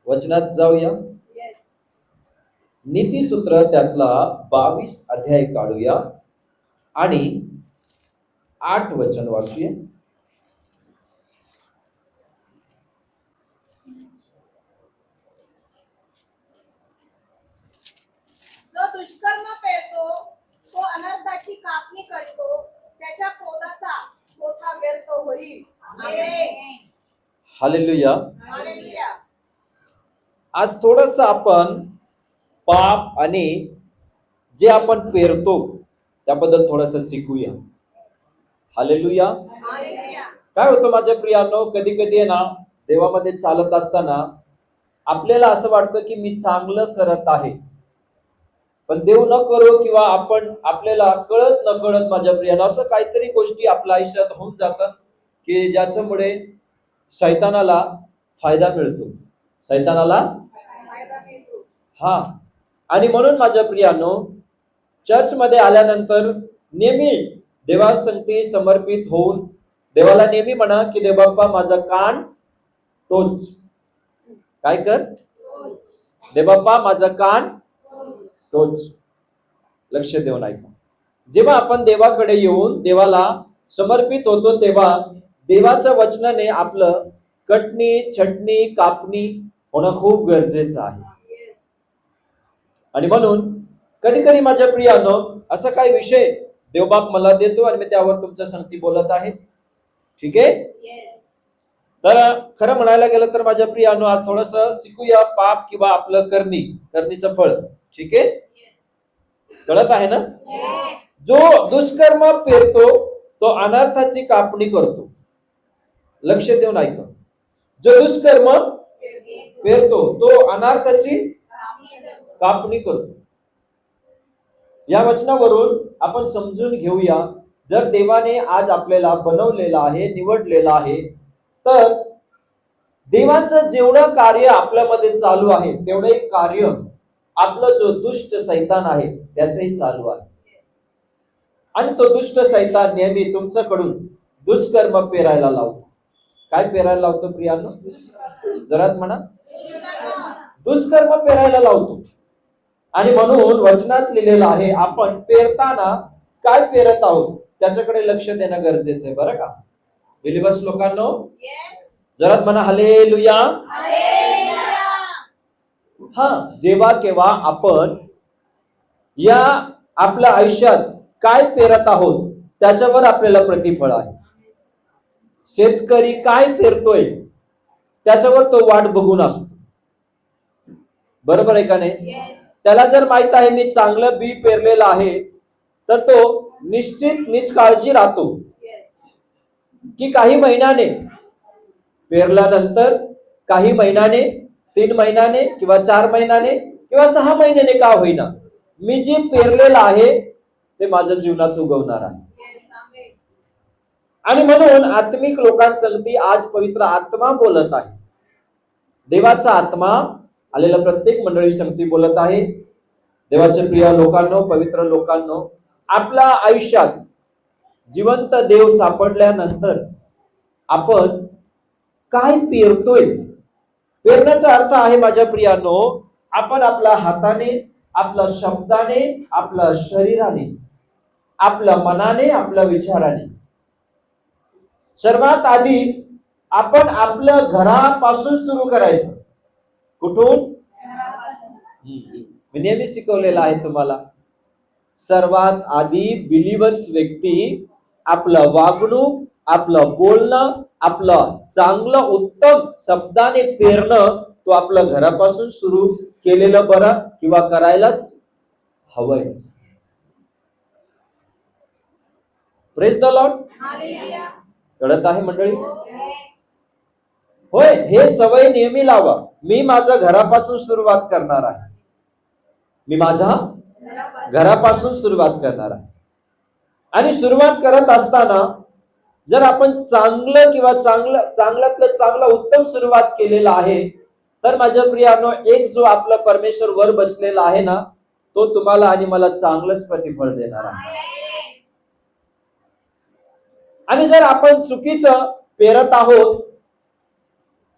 वचनात जाऊया. नीतिसूत्र त्यातला 22 अध्याय काढूया आणि 8 वचन वाचूया. जो दुष्कर्म पेरतो तो अनर्थाची कापणी करतो, त्याच्या पोदाचा मोठा व्यर्थ होईल. आमेन. हालेलुया. हालेलुया. आज थोडस आपण पाप आणि जे आपण पेरतो त्याबद्दल थोडस शिकूया. हालेलुया. हालेलुया. काय होतं माझ्या प्रियांनो, कधी कधी आहे ना, देवामध्ये चालत असताना आपल्याला असं वाटतं की मी चांगलं करत आहे, पण देव न करो किंवा आपल्याला कळत न कळत माझ्या प्रियानं असं काहीतरी गोष्टी आपल्या आयुष्यात होऊन जातात की ज्याच्यामुळे शैतानाला फायदा मिळतो. शैतानाला फायदा मिळतो. हा. आणि म्हणून माझ्या प्रियानो, चर्च मध्ये आल्यानंतर नेहमी देवासंगती समर्पित होऊन देवाला नेहमी म्हणा की देव बाप्पा माझा कान टोच. काय कर? देव बाप्पा माझा कान टोच. लक्ष देऊन ऐका. जेव्हा आपण देवाकडे येऊन देवाला समर्पित होतो तेव्हा देवाच्या वचनाने आपलं कटणी छटणी कापणी होणं खूप गरजेचं आहे. आणि म्हणून कधी कधी माझ्या प्रियानो असा काही विषय देवबाप मला देतो आणि मी त्यावर तुमच्या संगती बोलत आहे. ठीक आहे. तर खरं म्हणायला गेलं तर माझ्या प्रियानो आज थोडस शिकूया पाप किंवा आपलं करणीचं फळ. ठीक आहे. कळत आहे ना? जो दुष्कर्म पेरतो तो अनर्थाची कापणी करतो. लक्ष देऊन ऐका. जो दुष्कर्म पेरतो तो अनर्थाची कापणी करतो. या वचनावरून आपण समजून घेऊया, जर देवाने आज आपल्याला बनवलेलं आहे, निवडलेलं आहे, तर देवाचं जेवढं कार्य आपल्यामध्ये चालू आहे तेवढे कार्य आपलं जो दुष्ट सैतान आहे त्याचंही चालू आहे. आणि तो दुष्ट सैतान नेहमी तुमच्याकडून दुष्कर्म पेरायला लावतो. काय पेरायला लावतो प्रियांनो? जरात म्हणा, दुष्कर्म पेरायला लावतो. आणि म्हणून वचनात लिहिलेलं आहे आपण पेरताना काय पेरत आहोत त्याच्याकडे लक्ष देणं गरजेचं आहे. बरं का बिलीव्हर्स लोकांनो? जरात म्हणा हालेलुया. हा. जेव्हा केव्हा आपण या आपल्या आयुष्यात काय पेरत आहोत त्याच्यावर आपल्याला प्रतिफळ आहे. शेतकरी काय पेरतोय त्याच्यावर तो वाट बघून असतो. बरोबर आहे का नाही? त्याला जर माहित आहे मी चांगलं बी पेरलेलं आहे तर तो निश्चित निष्काळजी राहतो की काही महिन्याने पेरल्यानंतर काही महिन्याने 3 महिन्याने किंवा 4 महिन्याने किंवा 6 महिन्याने का होईना मी जे पेरलेलं आहे ते माझ्या जीवनात उगवणार आहे. आणि म्हणून आत्मिक लोकांसंगती आज पवित्र आत्मा बोलत आहे. देवाचा आत्मा आलेला प्रत्येक मंडळी संगती बोलत आहे. देवाचे प्रिय लोकांनो, पवित्र लोकांनो, आपल्या आयुष्यात जिवंत देव सापडल्यानंतर आपण काय पेरतोय? पेरण्याचा अर्थ आहे माझ्या प्रियांनो, आपण आपल्या हाताने, आपल्या शब्दाने, आपल्या शरीराने, आपल्या मनाने, आपल्या विचाराने, सर्वात आधी आपण आपल्या घरापासून सुरू करायचं. कुठून? मी नेहमी शिकवलेलं आहे तुम्हाला, सर्वात आधी बिलीव्हर्स व्यक्ती आपलं वागणूक, आपलं बोलणं, आपलं चांगलं उत्तम शब्दाने पेरणं तो आपल्या घरापासून सुरू केलेलं बरं किंवा करायलाच हवंय. Praise the Lord. कळत आहे मंडळी? होय. हे सवय नेहमी लावा. मी माझ्या घरापासून सुरुवात करणार आहे. मी माझ्या घरापासून सुरुवात करणार आहे. आणि सुरुवात करत असताना जर आपण चांगलं किंवा चांगल्यातलं चांगला उत्तम सुरुवात केलेला आहे तर माझ्या प्रियांनो, एक जो आपला परमेश्वर वर बसलेला आहे ना, तो तुम्हाला आणि मला चांगलंच प्रतिफळ देणार आहे. आणि जर आपण चुकीचं पेरत आहोत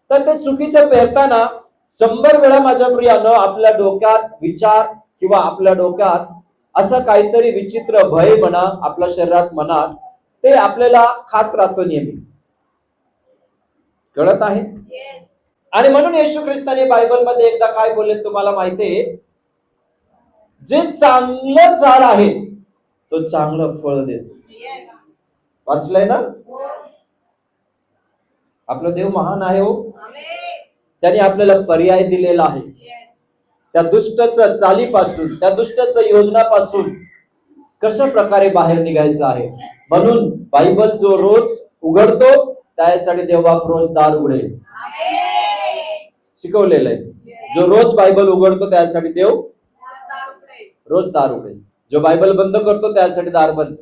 तर ते चुकीचं पेरताना 100 वेळा माझ्या प्रियानं आपल्या डोक्यात विचार किंवा आपल्या डोक्यात असं काहीतरी विचित्र भय म्हणा, आपल्या शरीरात म्हणा, ते आपल्याला खात राहतो नेहमी. कळत आहे? Yes. आणि म्हणून येशू ख्रिस्ताने बायबलमध्ये एकदा काय बोलले तुम्हाला माहितीये, जे चांगलं झाड आहे तो चांगलं फळ देतो. Yes. वाचलंय ना? हो. आपला देव महान आहे हो. Amen. त्याने आपल्याला पर्याय दिलेला आहे. Yes. त्या दुष्टच्या चालीपासून, त्या दुष्टच्या योजनापासून कशा प्रकारे बाहेर निघायचं आहे. म्हणून बायबल जो रोज उघडतो त्यासाठी देवबाप रोज दार उघडेल. Amen. शिकवलेलं आहे. जो रोज बायबल उघडतो त्यासाठी देव दार उघडेल. रोज दार उघडेल. जो बायबल बंद करतो त्यासाठी दार बंद.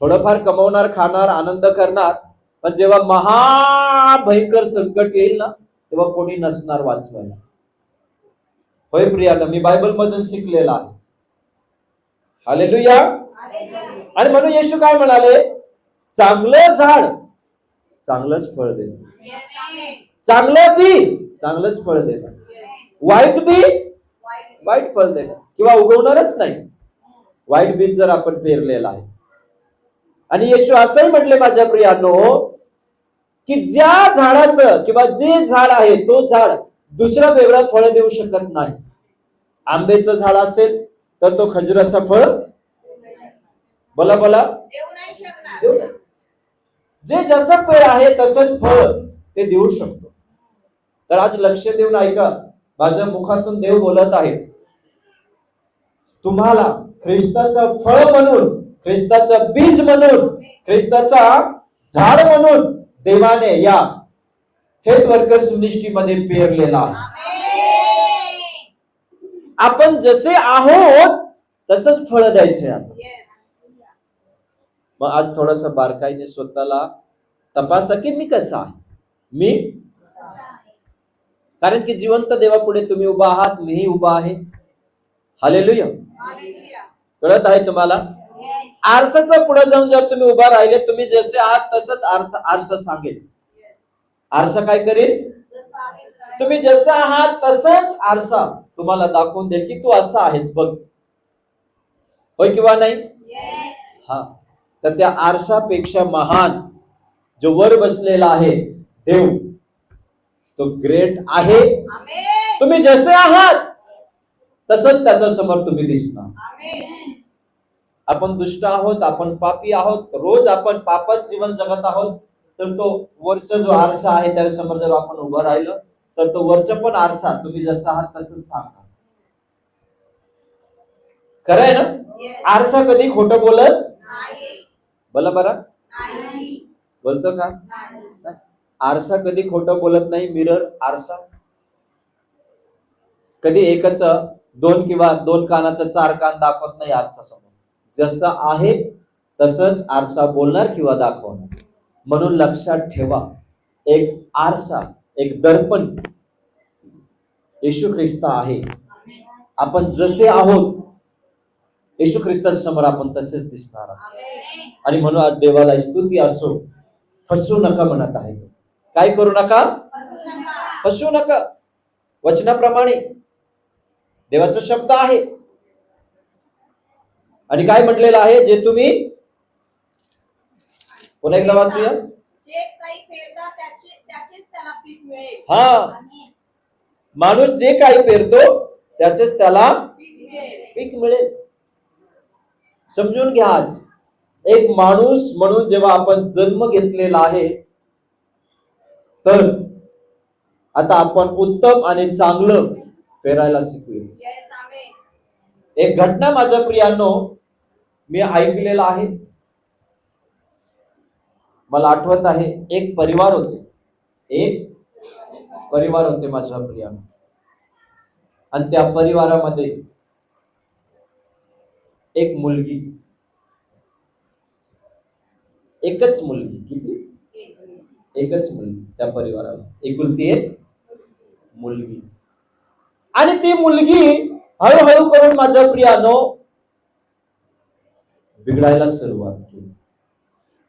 थोडंफार कमवणार, खाणार, आनंद करणार, पण जेव्हा महाभयंकर संकट येईल ना तेव्हा कोणी नसणार वाचवायला. होय प्रियानं, मी बायबल मधून शिकलेला आहे. हालेलुया. Hallelujah. आणि म्हणून येशू काय म्हणाले, चांगलं झाड चांगलंच फळ देतं, Yes. Amen. चांगलं बी चांगलंच फळ देतं, Yes. वाईट बी White. वाईट फळ देतं किंवा उगवणारच नाही. वाईट बीज जर आपण पेरलेलं आहे. आणि येशू असंही म्हटले माझ्या प्रियानो, की ज्या झाडाचं किंवा जे झाड आहे तो झाड दुसरं वेगळं फळ देऊ शकत नाही. आंब्याचं झाड असेल तर तो खजुराचं फळ बोला बोला देऊ नाही शकणार. देऊ नाही. जे जसं पेड़ आहे तसंच फळ ते देऊ शकतो. तर आज लक्ष देऊन ऐका, माझ्या मुखातून देव बोलत आहे, तुम्हाला ख्रिस्ताचं फळ म्हणून, ख्रिस्ताचं बीज म्हणून, ख्रिस्ताचा झाड म्हणून देवाने या फेथ वर्कर्स मिनिस्ट्रीमध्ये पेरलेला आहे. Amen. आपण जसे आहोत तसंच फळ द्यायचे आहे. Yes. मग आज थोडस बारकाईने स्वतःला तपासा की मी कसा आहे. मी कारण की जिवंत देवापुढे तुम्ही उभा आहात, मीही उभा आहे. हालेलुया. Hallelujah. कळत आहे तुम्हाला? Yes. आरसाच्या पुढे जाऊन जर तुम्ही उभा राहिले, तुम्ही जसे आहात तसंच आरसा सांगेल. Yes. आरसा काय करेल? जसं आहे तसं. तुम्ही जसं आहात तसंच आरसा तुम्हाला दाखवून देईल की तू असा आहेस बघ. होय किंवा नाही? Yes. हा. तर त्या आरसापेक्षा महान जो वर बसलेला आहे देव, तो ग्रेट आहे. Amen. तुम्ही जसे आहात तसंच त्याच्या समोर तुम्ही दिसणार. Amen. आपण दुष्ट आहोत, आपण पापी आहोत, रोज आपण पापच जीवन जगत आहोत. तर तो वरचा जो आरसा आहे त्या समोर जर आपण उभं राहिलं तर तो वरचा पण आरसा तुम्ही जसं आहात तसंच सांगा. खरं आहे ना? Yes. आरसा कधी खोटं बोलत नाही. बोला बरं, नाही. बोलतो का? नाही. आरसा कधी खोटं बोलत नाही. मिरर, आरसा कधी एकच दोन किंवा दोन कानाचा 4 कान दाखवत नाही. आरसा समोर जसं आहे तसंच आरसा बोलणार किंवा दाखवणार. म्हणून लक्षात ठेवा, एक आरसा, एक दर्पण येशू ख्रिस्त आहे. आपण जसे आहोत येशू ख्रिस्ताच्या समोर आपण तसेच दिसणार आहोत. Amen. आणि म्हणून आज देवाला स्तुती असो. फसू नका म्हणत आहे. काय करू नका? फसू नका. फसू नका. वचनाप्रमाणे देवाचा शब्द आहे. आणि काय म्हटलेलं आहे, जे तुम्ही पुन्हा एकदा वाचूया. जे काही पेरता त्याचेच त्याला पीक मिळेल. हा, माणूस जे काही पेरतो त्याचेच त्याला पीक मिळेल. पीक मिळेल. समजून घ्या, आज एक माणूस म्हणून जेव्हा आपण जन्म घेतलेला आहे, तर आता आपण उत्तम आणि चांगलं पेरायला शिकूया. Yes. Amen. एक घटना माझ्या प्रियांनो मी ऐकलेला आहे. मला आठवत आहे, एक परिवार होते माझ्या प्रियांनो. आणि त्या परिवारामध्ये एक मुलगी, एकच मुलगी. किती? एकच मुलगी त्या परिवाराला, एकुलती एक मुलगी. आणि ती मुलगी हळूहळू करून माझ्या प्रियानो बिघडायला सुरुवात केली.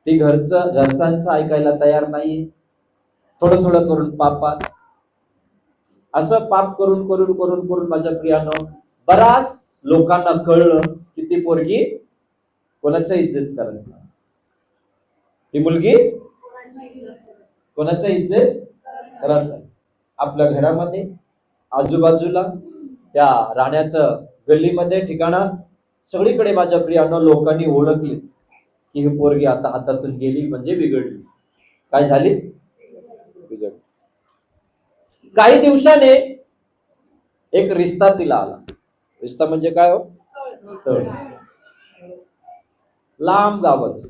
ती घरच्यांचं ऐकायला तयार नाही. थोडं थोडं करून पापात, असं पाप करून करून करून करून माझ्या प्रियानं बराच लोकांना कळलं की ती पोरगी कोणाचा इज्जत करत नाही. ती मुलगी कोणाचा इज्जत करत नाही. आपल्या घरामध्ये, आजूबाजूला, त्या राहण्याचं गल्लीमध्ये, ठिकाणात, सगळीकडे माझ्या प्रियानं लोकांनी ओळखले की ही पोरगी आता हातातून गेली म्हणजे बिघडली. काय झाली? बिघडली. काही दिवसाने एक रिश्ता तिला आला. रिश्ता म्हणजे काय हो? स्थळ. लांब गावच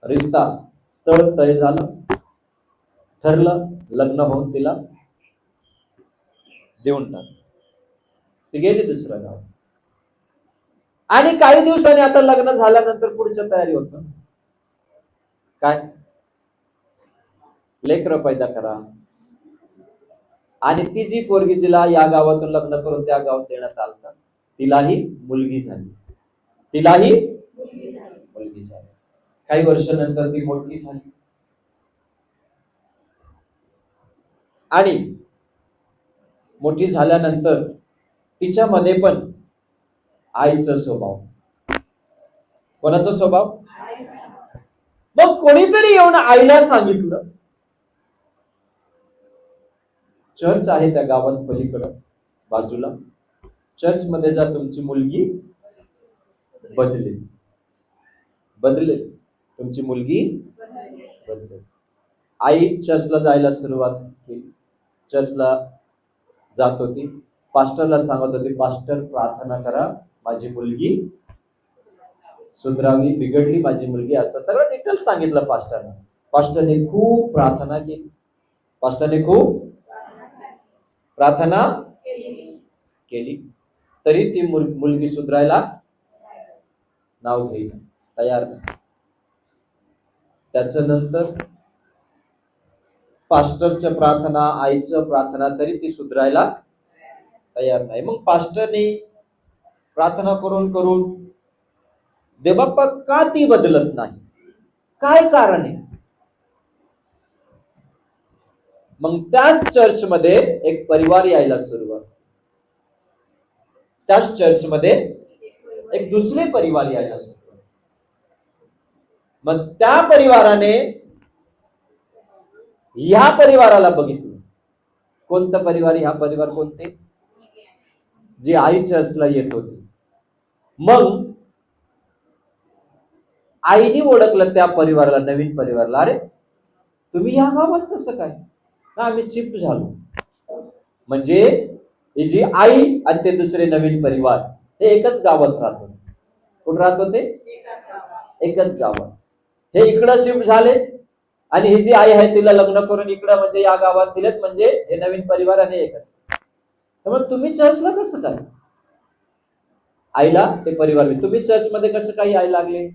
रिश्ता, स्थळ तय झालं, ठरलं, लग्न होऊन तिला देऊन टाक. ती गेली दुसरं गाव. आणि काही दिवसांनी आता लग्न झाल्यानंतर पुढच्या तयारी होत काय? लेकरं पैदा करा. आणि ती जी पोरगी जिला या गावातून लग्न करून त्या गावात देण्यात आलं, तिलाही मुलगी झाली. तिलाही मुलगी झाली. काही वर्षानंतर ती मोठी झाली. आणि मोठी झाल्यानंतर तिच्यामध्ये पण आईचा स्वभाव. कोणाचा स्वभाव? मग कोणीतरी येऊन आईला सांगितलं, चर्च आहे त्या गावात पलीकडं बाजूला, चर्च मध्ये जा, तुमची मुलगी बदलेल. बदलेल, तुमची मुलगी बदलेल. आई चर्चला जायला सुरुवात केली. चर्चला जात होती. पास्टरला सांगत होती, पास्टर प्रार्थना करा, माझी मुलगी सुधरावी, बिघडली माझी मुलगी. असं सगळं डिटेल सांगितलं पास्टरने. पास्टरने खूप प्रार्थना केली. पास्टरने खूप प्रार्थना केली, तरी ती मुलगी सुधरायला नाव घेईना, तयार नाही. त्याच्यानंतर पास्टरच्या प्रार्थना, आईचं प्रार्थना, तरी ती सुधरायला तयार नाही. मग पास्टरने प्रार्थना करून करून, देवबाप्पा का ती बदलत नाही, काय कारण आहे? मग त्याच चर्चमध्ये एक परिवार यायला सुरुवात. त्याच चर्चमध्ये एक दुसरे परिवार यायला सुरुवात. मग त्या परिवाराने ह्या परिवाराला बघितलं. कोणता परिवार? ह्या परिवार कोणते? जी आई चर्चला येत होती. मग आईने ओळखलं त्या परिवाराला, नवीन परिवाराला. अरे तुम्ही या गावात कसं काय? ना आम्ही शिफ्ट झालो. म्हणजे ही जी आई आणि ते दुसरे नवीन परिवार हे एकच गावात राहत होते. कुठं राहत होते? एकच गावात. हे इकडं शिफ्ट झाले आणि ही जी आई आहे तिला लग्न करून इकडं म्हणजे या गावात दिलेत. म्हणजे हे नवीन परिवार आणि एकच. त्यामुळे तुम्ही चर्चला कसं काय? आईला ते परिवार, तुम्ही चर्चमध्ये कसं काही यायला लागले?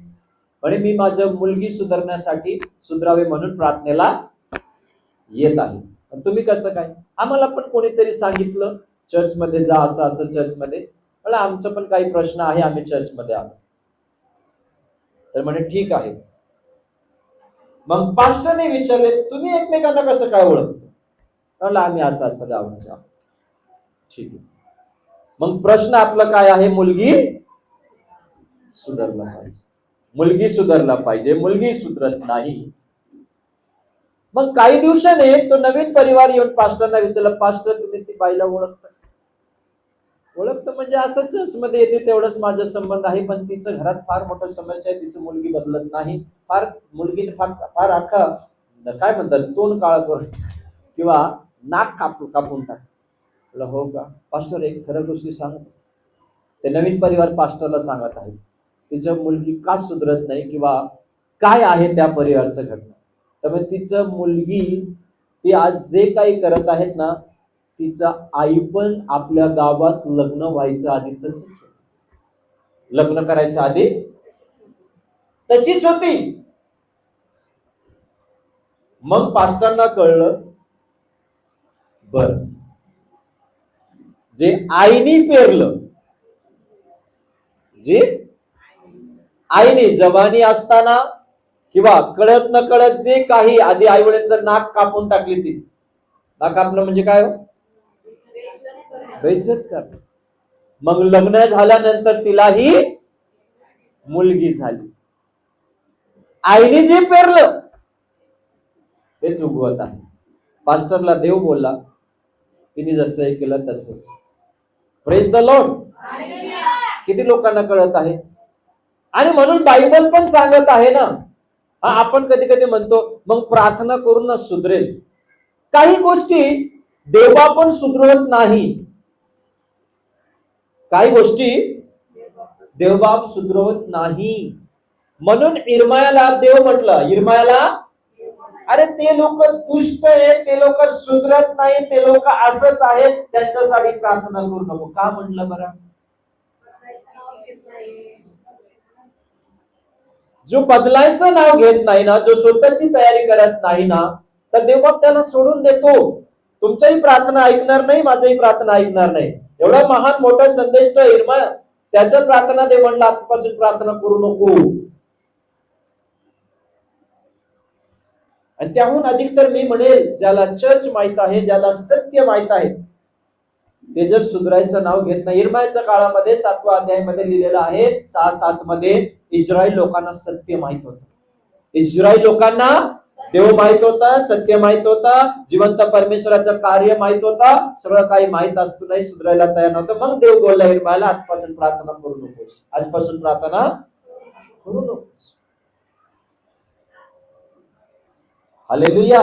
म्हणे मी माझ्या मुलगी सुधारण्यासाठी, सुधरावे म्हणून प्रार्थनेला येत आहे. तुम्ही कसं काय? आम्हाला पण कोणीतरी सांगितलं चर्चमध्ये जा, असं असं चर्चमध्ये. मला आमचं पण काही प्रश्न आहे, आम्ही चर्चमध्ये आलो. तर म्हणे ठीक आहे. मग पास्टरने विचारले, तुम्ही एकमेकांना कसं काय ओळखतो? म्हणलं आम्ही असं असं गावाचं आहोत. ठीक आहे. मग प्रश्न आपला काय आहे? मुलगी सुधारला पाहिजे. मुलगी सुधारला पाहिजे. मुलगी सुधरत नाही. मग काही दिवसाने तो नवीन परिवार येऊन पास्टरला विचारलं, पास्टर तुम्ही ती बाईला ओळखता? ओळखतं म्हणजे असं चर्चमध्ये येते तेवढंच माझा संबंध आहे, पण तिचं घरात फार मोठं समस्या आहे, तिचं मुलगी बदलत नाही. फार मुलगी फार अख्खा काय म्हणतात, तोंड काळ करून किंवा नाक कापून टाक. हो का पास्टर? एक खरं गोष्टी सांगत. ते नवीन परिवार पास्टरला सांगत आहे, तिच्या मुलगी का सुधरत नाही किंवा काय आहे त्या परिवारचं घटना. त्यामुळे तिचं मुलगी ती आज जे काही करत आहेत ना, तिचा आई पण आपल्या गावात लग्न व्हायचं आधी तशीच, लग्न करायचं आधी तशीच होती. मग पास्टरांना कळलं, बर जे आईने पेरलं, जे आईने जवानी असताना किंवा कळत न कळत जे काही आधी आई वडिलांचं नाक कापून टाकली ती, नाक कापणं म्हणजे काय हो? बेइज्जत करणं. मग लग्न झाल्यानंतर तिलाही मुलगी झाली. आईने जे पेरलं तेच उगवत आहे. पास्टरला देव बोलला, तिने जसं हे केलं तसंच. Praise the Lord. किती लोकांना कळत आहे? आणि म्हणून बायबल पण सांगत आहे ना. आपण कधी कधी म्हणतो मग प्रार्थना करूनच सुधरेल. काही गोष्टी देवबाप सुधरवत नाही. काही गोष्टी देवबाप सुधरवत नाही. म्हणून इर्मायाला देव म्हटलं, इर्मायाला अरे ते लोक दुष्ट आहेत, ते लोक सुधरत नाही, ते लोक असंच आहेत, त्यांच्यासाठी प्रार्थना करू नको. का म्हटलं बरं? जो बदलायचं नाव घेत नाही ना, जो स्वतःची तयारी करत नाही ना, तर देवबाप त्याला सोडून देतो. तुमच्याही प्रार्थना ऐकणार नाही, माझाही प्रार्थना ऐकणार नाही. एवढा महान मोठा संदेश इर्मा, त्याचं प्रार्थना दे म्हणलं, आजपासून प्रार्थना करू नको. आणि त्याहून अधिक तर मी म्हणेल, ज्याला चर्च माहित आहे, ज्याला सत्य माहित आहे, ते जर सुधरायचं नाव घेत नाही. इर्मायाच्या काळामध्ये 7व्या अध्यायामध्ये लिहिलेलं आहे 6:7 मध्ये, इस्रायल लोकांना सत्य माहित होतं. इस्रायल लोकांना देव माहित होता, सत्य माहित होता, जिवंत परमेश्वराचं कार्य माहित होता. सगळं काही माहित असतो नाही, सुधरायला तयार नव्हतं. मग देव बोलला इर्मायाला, आजपासून प्रार्थना करू नकोस, आजपासून प्रार्थना करू नकोस. हालेलुया.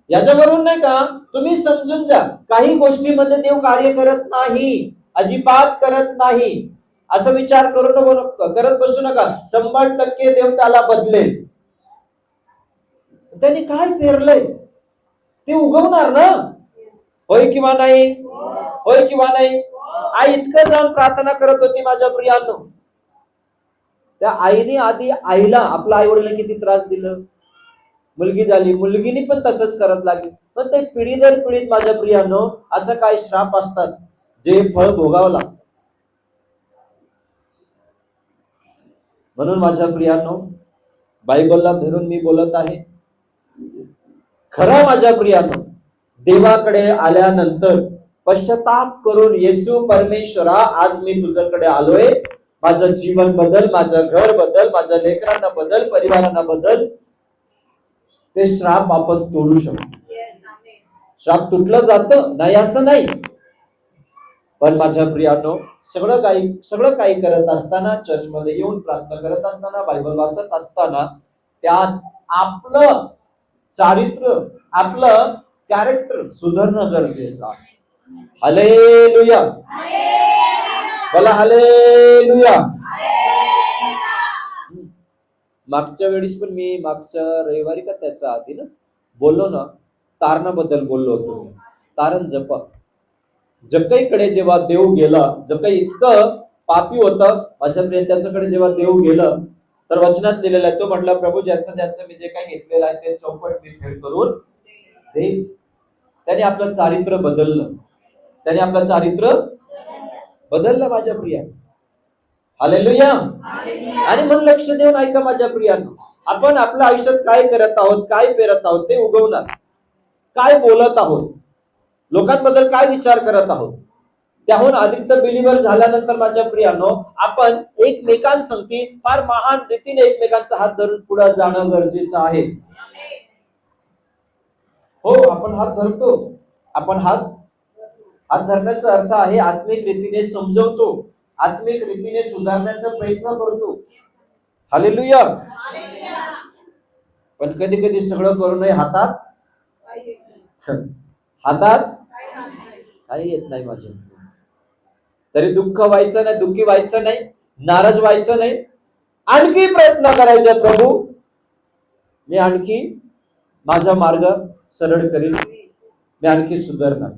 याच्यावरून नाही का तुम्ही समजून जा, काही गोष्टीमध्ये देव कार्य करत नाही, अजिबात करत नाही. असं विचार करत बसू नका 100% देव त्याला बदलेल. त्यांनी काय पेरलंय ते उगवणार ना, होय किंवा नाही? होय किंवा नाही? आई इतकं जाऊन प्रार्थना करत होती माझ्या प्रियांनो. त्या आईने आधी आईला, आपल्या आई वडिलांना किती त्रास दिलं. मुलगी झाली, मुलगीने पण तसंच करत लागली. पण ते पिढी दर पिढीत माझ्या प्रियांनो असं काही श्राप असतात जे फळ भोगावं लागतं. म्हणून माझ्या प्रियांनो, बायबलला धरून मी बोलत आहे. खरं माझ्या प्रियांनो, देवाकडे आल्यानंतर पश्चाताप करून, येशू परमेश्वरा आज मी तुझ्याकडे आलोय, माझं जीवन बदल, माझं घर बदल, माझ्या लेकरांना बदल, परिवारांना बदल, ते श्राप आपण तोडू शकतो. श्राप तुटलं जातं नाही असं नाही. पण माझ्या प्रियांनो, सगळं काही करत असताना, चर्चमध्ये येऊन प्रार्थना करत असताना, बायबल वाचत असताना, त्यात आपलं चारित्र्य, आपलं कॅरेक्टर सुधारणं गरजेचं आहे. हालेलुया. बोला हालेलुया. मागच्या वेळेस पण मी मागच्या रविवारी का त्याच्या आधी ना बोललो ना, तारणाबद्दल बोललो होतो. तारण जपा. जक्कईकडे जेव्हा देव गेला, जक्कई इतकं पापी होतं माझ्या प्रिय, त्याच्याकडे जेव्हा देव गेलं तर वचनात दिलेलं आहे, तो म्हटला प्रभू ज्याचं मी जे काही घेतलेलं आहे ते चौपट मी फेड करून देईन. त्याने आपलं चारित्र्य बदललं, त्याने आपलं चारित्र्य बदललं माझ्या प्रिया. हालेलुया. आणि म्हणून लक्ष देऊन ऐका माझ्या प्रियांनो, आपण आपल्या आयुष्यात काय करत आहोत, काय पेरत आहोत ते उगवणार. काय बोलत आहोत, लोकांबद्दल काय विचार करत आहोत, त्याहून अधिक तर बिलीव्हर झाल्यानंतर माझ्या प्रियांनो, आपण एकमेकांसंगती फार महान रीतीने एकमेकांचा हात धरून पुढे जाणं गरजेचं आहे. हो, आपण हात धरतो. आपण हात धरण्याचा अर्थ आहे आत्मिक रीतीने समजवतो, आत्मिक रीतीने सुधारण्याचा प्रयत्न करतो. हालेलुया. पण कधी कधी सगळं करूनही हातात काही येत नाही माझ्या. तरी दुःख व्हायचं नाही, दुःखी व्हायचं नाही, नाराज व्हायचं नाही. आणखी प्रयत्न करायचा, प्रभू मी आणखी माझा मार्ग सरळ करील, मी आणखी सुधारणार.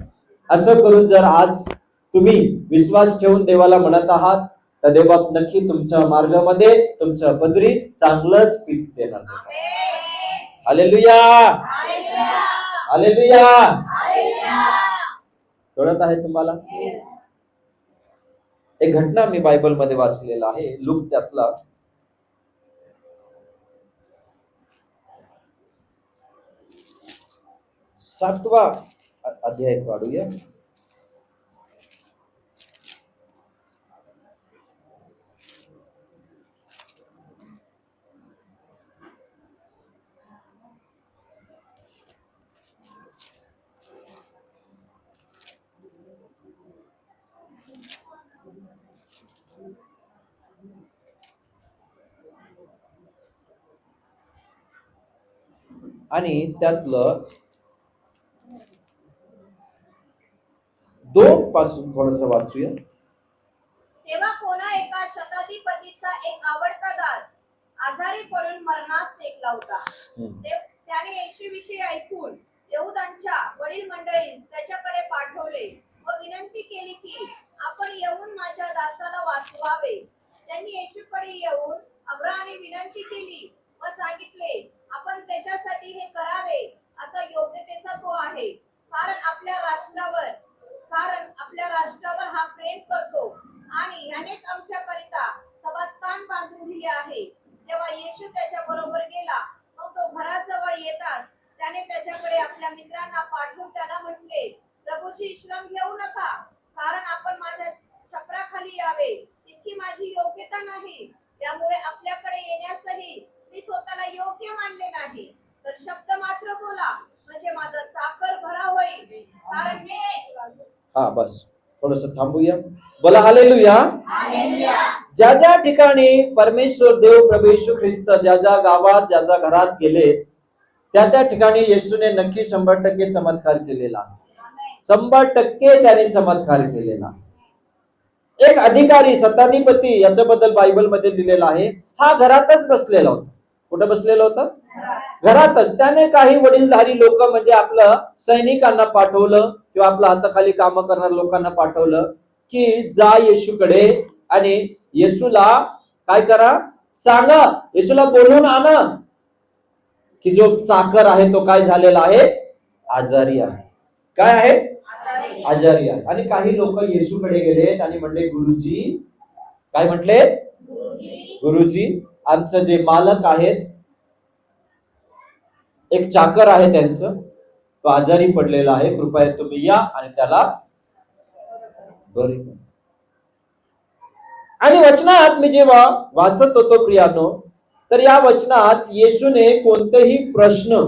असं करून जर आज तुम्ही विश्वास ठेवून देवाला म्हणत आहात, तर देवबाप नक्की तुमच्या मार्गामध्ये, तुमच्या पदरी चांगलंच पीक देणार. हालेलुया. हालेलुया. कळत आहे तुम्हाला? एक घटना मी बायबल मध्ये वाचलेला आहे, लूक त्यातला 7वा अध्याय काढूया. आणि त्यातलं 2 पासून थोडस वाचूया. तेव्हा कोणा एका शताधिपतीचा एक आवडता दास आजारी पडून मरणास टेकला होता. त्याने येशूविषयी ऐकून यहूदांच्या वडील मंडळीस त्याच्याकडे पाठवले व विनंती केली की आपण येऊन माझ्या दासाला वाचवावे. त्यांनी येशूकडे येऊन आग्रहाने विनंती केली व सांगितले, आपण त्याच्यासाठी हे करावे असा योग्यतेचा तो आहे, कारण आपल्या राष्ट्रावर हा प्रेम करतो आणि ह्यानेच आमच्याकरिता सभास्थान बांधून दिले आहे. तेव्हा येशू त्याच्या बरोबर गेला. मग तो घराजवळ येताच त्याने त्याच्याकडे आपल्या मित्रांना पाठवून त्याला म्हटले, प्रभूची श्रम घेऊ नका, कारण आपण माझ्या छपराखाली यावे इतकी माझी योग्यता नाही. त्यामुळे आपल्याकडे येण्यासही मी स्वतःला योग्य मानले नाही. तर शब्द मात्र बोला, म्हणजे माझा चाकर भरा होईल. कारण मी हा बस थोडस थांबूया. बोला हालेलुया. हालेलुया. ज्या ज्या ठिकाणी परमेश्वर देव प्रभू येशू ख्रिस्त ज्या ज्या गावात ज्या ज्या घरात गेले त्या ठिकाणी येशूने नक्की 100% चमत्कार केलेला. 100% त्याने चमत्कार केलेला. एक अधिकारी शताधिपती याच्याबद्दल बायबल मध्ये लिहिलेला आहे. हा घरातच बसलेला होता. कुठं बसलेला होता? घरातच. त्याने काही वडीलधारी लोक म्हणजे आपलं सैनिकांना पाठवलं किंवा आपल्या हाताखाली काम करणाऱ्या लोकांना पाठवलं की जा येशूकडे आणि येशूला काय करा, सांगा, येशूला बोलून आणा की जो चाकर आहे तो काय झालेला आहे, आजारी आहे. काय आहे? आजारी आहे. आणि काही लोक येशूकडे गेले आणि म्हणले, गुरुजी, काय म्हटले? गुरुजी, आमचं जे मालक आहेत, एक चाकर आहे त्यांचं, तो आजारी पडलेला आहे, कृपया तुम्ही या आणि त्याला बरे करा. आणि वचनात मी जेव्हा वाचत होतो प्रियानो, तर या वचनात येशूने कोणतेही प्रश्न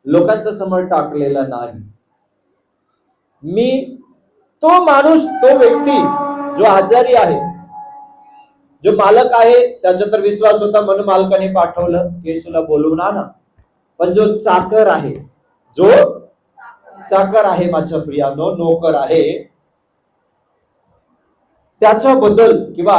लोकांच्या समोर टाकलेला नाही. मी तो माणूस, तो व्यक्ती जो आजारी आहे, जो मालक आहे, त्याचा तर विश्वास होता म्हणून मालकाने पाठवलं येशूला बोलवून आणा. पण जो चाकर आहे, जो चाकर आहे माझ्या प्रियानो, नोकर आहे, त्याच्याबद्दल किंवा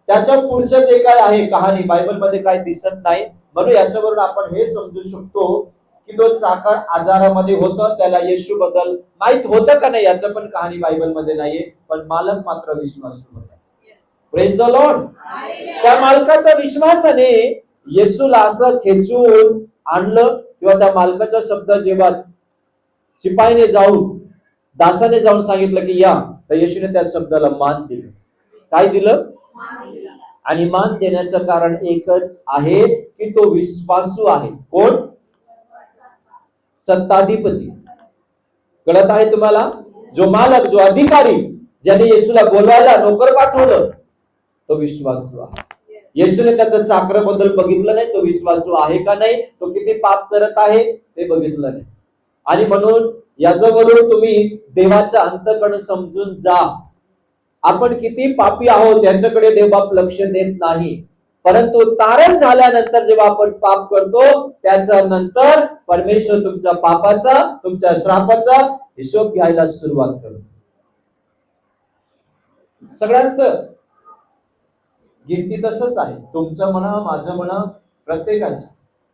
त्याच्या पुढचं जे काय आहे कहाणी बायबलमध्ये काय दिसत नाही. म्हणून याच्यावरून आपण हे समजू शकतो की तो चाकर आजारामध्ये होतं. त्याला येशू बद्दल माहित होतं का नाही याचं पण कहाणी बायबलमध्ये नाहीये, पण मालक मात्र विश्वासू होता. Praise the Lord. त्या मालकाच्या विश्वासाने येशूला असं खेचून आणलं किंवा त्या मालकाचा शब्द जेव्हा शिपाईने जाऊन दासाने जाऊन सांगितलं की या, तर येशूने त्या शब्दाला मान दिलं. काय दिलं? आणि मान देण्याचं कारण एकच आहे की तो विश्वासू आहे. कोण? सत्ताधिपती. कळत आहे तुम्हाला? जो मालक, जो अधिकारी, ज्याने येशूला बोलवायला नोकर पाठवलं, तो विश्वासू आहे. येशूने त्याचं चाकर बद्दल बघितलं नाही, तो विश्वासू आहे का नाही, तो किती पाप करत आहे ते बघितलं नाही. आणि म्हणून याच्यावरून तुम्ही देवाचा अंतःकरण समजून जा. आपण किती पापी आहोत याच्याकडे देवबाप लक्ष देत नाही, परंतु तारण झाल्यानंतर जेव्हा आपण पाप करतो त्याच्यानंतर परमेश्वर तुमच्या पापाचा, तुमच्या श्रापाचा हिशोब घ्यायला सुरुवात करतो. सगळ्यांचं गिनती तसंच आहे. तुमचं म्हणा, माझं म्हणा, प्रत्येकाचं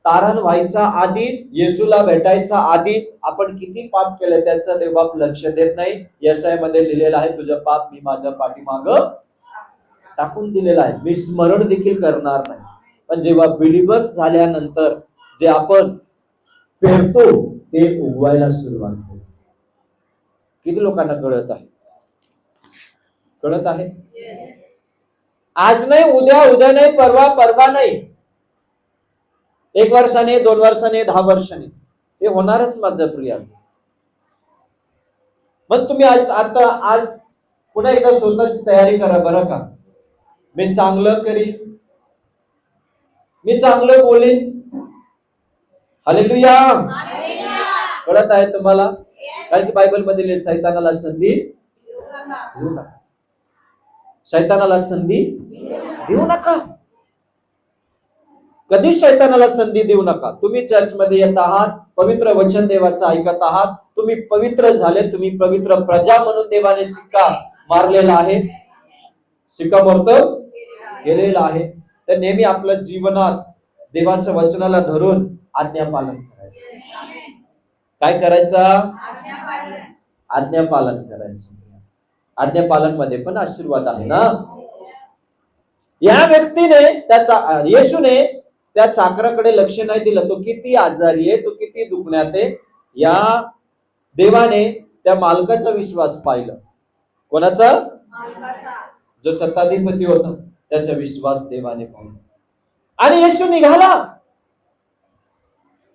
तारण व्हायच्या आधी, येशूला भेटायचा आधी आपण किती पाप केलं त्याचं देवबाप लक्ष देत नाही. यशायामध्ये लिहिलेलं आहे, तुझं पाप मी माझ्या पाठीमाग टाकून दिलेलं आहे, मी स्मरण देखील करणार नाही. पण जेव्हा बिलीव्हर्स झाल्यानंतर जे आपण पेरतो ते उगवायला सुरुवात होते. किती लोकांना कळत आहे? कळत आहे? आज नाही, उद्या, उद्या नाही, परवा, परवा नाही, 1 वर्षाने, 2 वर्षाने, 10 वर्षाने हे होणारच माझं प्रिय. पण तुम्ही आज पुन्हा एकदा स्वतःची तयारी करा बरं का. मी चांगलं करीन, मी चांगलं बोलीन. हालेलुया. कळत आहे तुम्हाला? कारण की बायबल मध्ये लिहिलं, सैतानाला संधी देऊ नका. शैतानाला संधी देऊ नका. कधीच शैतानाला संधी देऊ नका. तुम्ही चर्चमध्ये येत आहात, पवित्र वचन देवाचं ऐकत आहात, तुम्ही पवित्र झाले, तुम्ही पवित्र प्रजा म्हणून देवाने शिक्का मारलेला आहे, शिक्कामोर्तब केलेला आहे. तर नेहमी आपल्या जीवनात देवाच्या वचनाला धरून आज्ञापालन करायचं. काय करायचं? आज्ञापालन करायचं. आज्ञापालन मध्ये पण आशीर्वाद आहे ना. या व्यक्तीने येशूने त्या चाकराकडे लक्ष नाही दिलं. तो किती आजारी आहे, तो किती दुखण्यात आहे. या देवाने त्या मालकाचा विश्वास पाहिलं. कोणाचा? जो सत्ताधिपती होता त्याचा विश्वास देवाने पाहिला. आणि येशू निघाला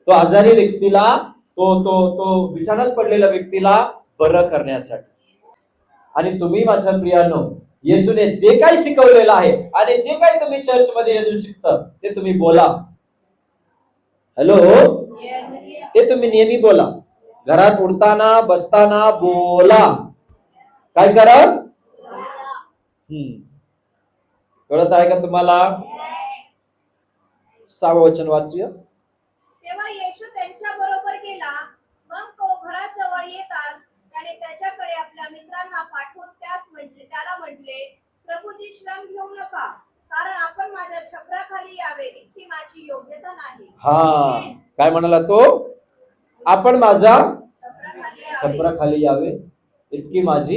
तो आजारी व्यक्तीला, तो बिछाण्यात पडलेल्या व्यक्तीला बरं करण्यासाठी. आणि तुम्ही माझ्या प्रियानो, येशूने जे काही शिकवलेलं आहे आणि जे काही तुम्ही चर्च मध्ये येऊन शिकता ते तुम्ही बोला. हॅलो, ते तुम्ही नेहमी बोला. घरात उठताना बसताना बोला. काय करा? कळत आहे का तुम्हाला? 6वं वचन वाचूया. तेव्हा येशू त्यांच्या बरोबर गेला. मग तो घराजवळ येताच त्याने त्याच्याकडे आपल्या मित्रांना पाठवून त्याला म्हटले, प्रभूजी, श्रम घेऊ नका, कारण आपण माझ्या छपराखाली यावे इतकी माझी योग्यता नाही. हा, काय म्हणाला तो? आपण माझा छपराखाली यावे इतकी माझी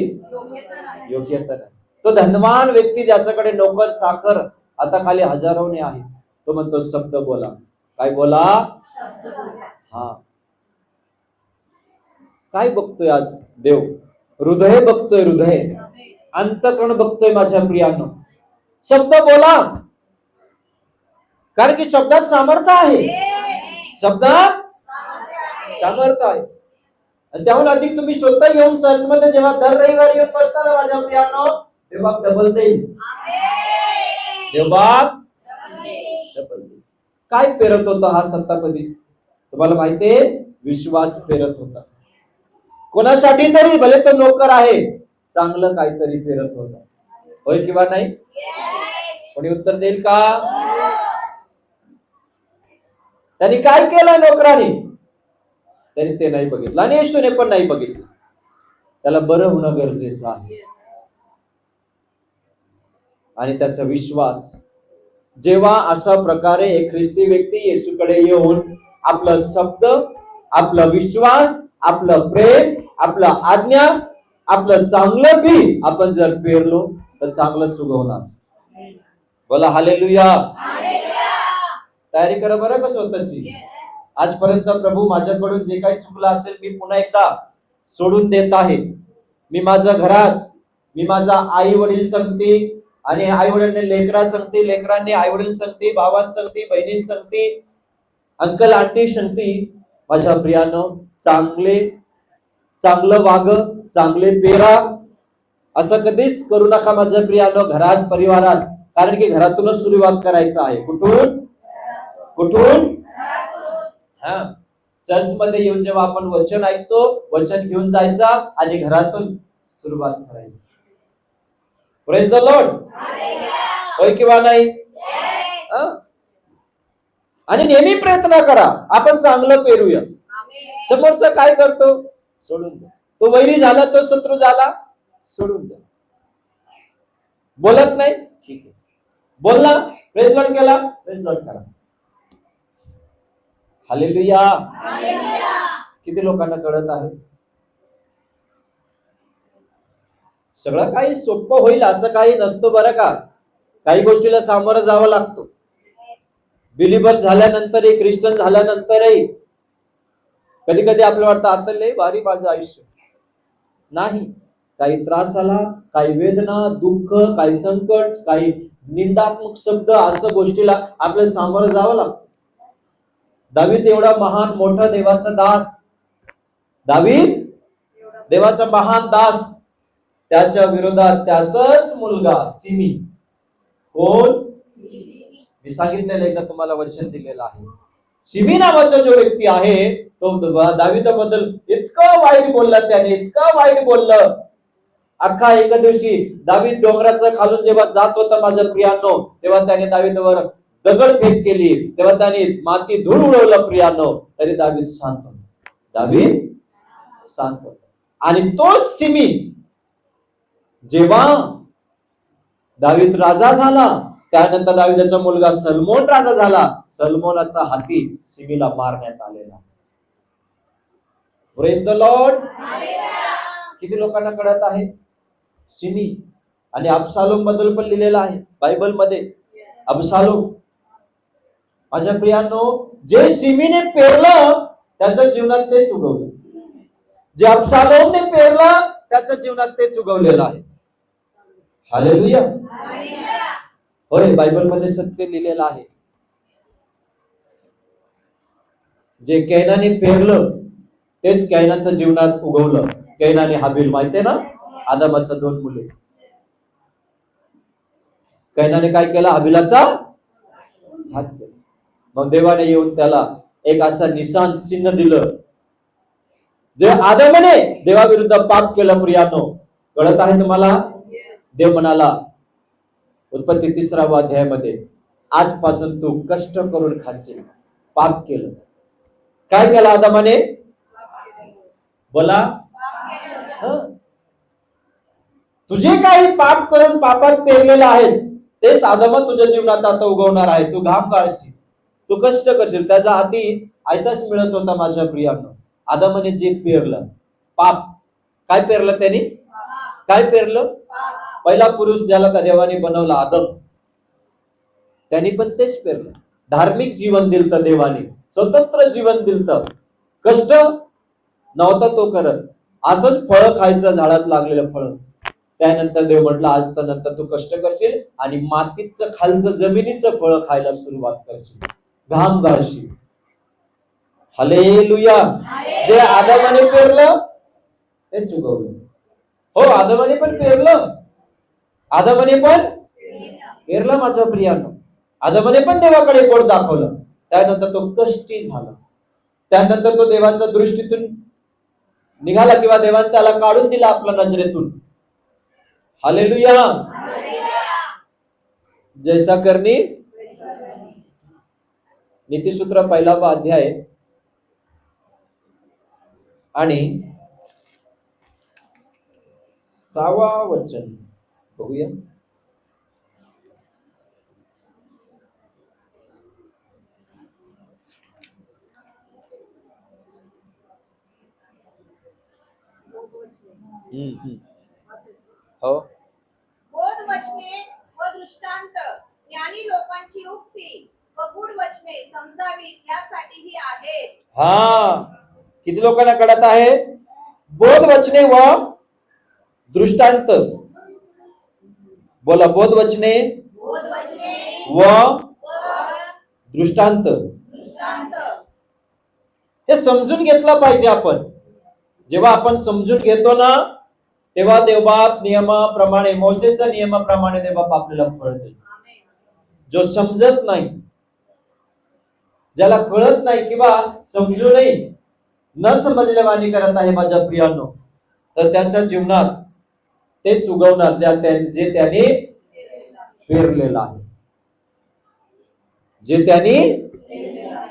योग्यता नाही. तो धनवान व्यक्ती ज्याच्याकडे नोकर चाकर आता खाली हजारोने आहे, तो म्हणतो शब्द बोला. काय बोला? हा. काय बघतोय आज देव? हृदय बघतोय, हृदय, अंतःकरण बघतोय माझ्या प्रियांनो. शब्द बोला, कारण की शब्दात सामर्थ्य आहे. शब्दात सामर्थ्य आहे. आणि त्याहून अधिक तुम्ही स्वतः येऊन चर्च मध्ये जेव्हा दर रविवारी येऊन बसता ना माझ्या प्रियांनो, तेव्हा डबल देईल. तेव्हा डबल देईल. काय पेरत होता हा सत्तापती? तुम्हाला माहितीये, विश्वास पेरत होता. कोणासाठी तरी, भले तो नोकर आहे, चांगलं काहीतरी पेरत होता. होय किंवा नाही? कोणी उत्तर देईल का? त्यांनी काय केलं नोकराने? त्यांनी ते नाही बघितलं आणि येशूने पण नाही बघितलं. त्याला बरं होणं गरजेचं आहे. आणि त्याचा विश्वास जेव्हा अशा प्रकारे एक ख्रिस्ती व्यक्ती येशूकडे येऊन आपला शब्द, आपला विश्वास, आपलं प्रेम, आपला आज्ञा, आपलं चांगलं बी आपण जर पेरलो तर चांगलं सुगवणार. बोला हालेलुया. तयारी करा बरं का स्वतःची. आजपर्यंत प्रभू माझ्याकडून जे काही चुकलं असेल मी पुन्हा एकदा सोडून देत आहे. मी माझ्या घरात, मी माझा आई वडील संगती, आणि आई वडिलांनी लेकरा संगती, लेकरांनी आई वडील संगती, भावां संगती, बहिणी संगती, अंकल आंटी संगती. माझ्या प्रियानो, चांगलं वाग, चांगले पेरा. असं कधीच करू नका माझ्या प्रियानो, घरात, परिवारात. कारण की घरातूनच सुरुवात करायचं आहे. कुठून? हा, चर्च मध्ये येऊन जेव्हा आपण वचन ऐकतो, वचन घेऊन जायचा आणि घरातून सुरुवात करायची. Praise the Lord. होय किंवा नाही? आणि नेहमी प्रयत्न करा आपण चांगलं पेरूया. समोरचा काय करतो सोडून द्या. तो वैरी झाला, तो शत्रू झाला, सोडून द्या. बोलत नाही, ठीक आहे. बोलला, प्रेज लॉर्ड केला, प्रेज लॉर्ड करा. हालेलुया. किती लोकांना कळत आहे? सगळं काही सोपं होईल असं काही नसतं बरं का. काही गोष्टीला सामोरं जावं लागतो. बिलीवर झाल्यानंतरही, ख्रिश्चन झाल्यानंतरही कधी कधी आपल्याला वाटतं आता लय भारी माझं आयुष्य. नाही, काही त्रास आला, काही वेदना, दुःख, काही संकट, काही निंदात्मक शब्द, असं गोष्टीला आपल्याला सामोरं जावं लागतं. दावीद एवढा महान मोठा देवाचा दास, दावीद देवाचा महान दास, त्याच्या विरोधात त्याचाच मुलगा सिमी. कोण? मी सांगितलेलं एकदा तुम्हाला वचन दिलेलं आहे. सिमी नावाचा जो व्यक्ती आहे तो दाविदाबद्दल इतकं वाईट बोलला, त्याने इतकं वाईट बोललं. अख्खा एका दिवशी दावीद डोंगराचं खालून जेव्हा जात होता माझ्या प्रियानो, तेव्हा त्याने दावीदावर दगडफेक केली, तेव्हा त्याने माती धूळ उडवलं प्रियानो, तरी दावीद शांत होता. दावीद शांत होता. आणि तो सिमी जेव्हा दावीद राजा झाला, त्यानंतर दावीदाचा मुलगा सलमोन राजा झाला. सलमोनाचा हाती सिमीला मारण्यात आलेला. Praise the Lord. किती लोकांना कळत आहे? सिमी आणि अबशालोम बद्दल पण लिहिलेलं आहे बायबल मध्ये. अबशालोम, माझ्या प्रियांनो, जे सिमीने पेरलं त्याच्या जीवनात तेच उगवलं. जे अबशालोमने पेरलं त्याच्या जीवनात तेच उगवलेलं आहे. हालेलुया. होय, बायबल मध्ये सत्य लिहिलेलं आहे. जे कैनाने पेरलं तेच कैनाच्या जीवनात उगवलं. कैन आणि हाबील, माहितीये ना, आदमाच्या 2 मुले. कैनाने काय केलं? हाबिलाचा हात केला. मग देवाने येऊन त्याला एक असा निशाण चिन्ह दिलं. जे आदमाने देवाविरुद्ध पाप केलं प्रियानो, कळत आहे तुम्हाला? देव म्हणाला उत्पत्ती 3वा अध्यायामध्ये, आजपासून तू कष्ट करून खाशील. पाप केलं. काय केलं आदमाने? बोला. तुझे काही पाप करून पापात पेरलेलं आहेस तेच आदमा तुझ्या जीवनात आता उगवणार आहे. तू घाम गाळशील, तू कष्ट करशील. त्याचा हाती आयताच मिळत होता माझ्या प्रियांनो. आदमाने जे पेरलं पाप. काय पेरलं त्यांनी? काय पेरलं? पहिला पुरुष ज्याला का देवाने बनवला आदम, त्यांनी पण तेच पेरलं. धार्मिक जीवन दिलतं देवाने, स्वतंत्र जीवन दिलतं. कष्ट नव्हता तो करत. असंच फळं खायचं, झाडात लागलेलं फळं. त्यानंतर देव म्हटलं, आज नंतर तू कष्ट करशील आणि मातीचं खालचं जमिनीचं फळ खायला सुरुवात करशील, घाम गाळशील. हालेलुया. जे आदमाने पेरलं तेच उगवलं. हो, आदमाने पण पेरलं. आदमाने पण पेरलं माझ्या प्रियानो. आदमाने पण देवाकडे बोट दाखवलं. त्यानंतर तो कष्टी झाला. त्यानंतर तो देवाच्या दृष्टीतून निघाला, किंवा देवाने त्याला काढून दिला आपल्या नजरेतून. हालेलुया. जैसा करनी. नीतिसूत्र 1वा अध्याय आणि 6वा वचन बघूया. हो. बोध वचने व दृष्टांत, ज्ञानी लोकांची उक्ती व गूढ वचने समजावीत यासाठीही आहेत. हा, किती लोकांना कळत आहे? बोध वचने व दृष्टांत. बोला, बोध वचने व दृष्टांत. हे समजून घेतलं पाहिजे आपण. जेव्हा आपण समजून घेतो ना, तेव्हा देवबाप नियमाप्रमाणे, मोसेच्या नियमाप्रमाणे देवबाप आपल्याला फळ देईल. जो समजत नाही, ज्याला कळत नाही किंवा समजूनही न समजल्यावानी करत आहे माझ्या प्रियांनो, तर त्याच्या जीवनात तेच उगवणार जे त्याने पेरलेलं आहे. जे त्याने,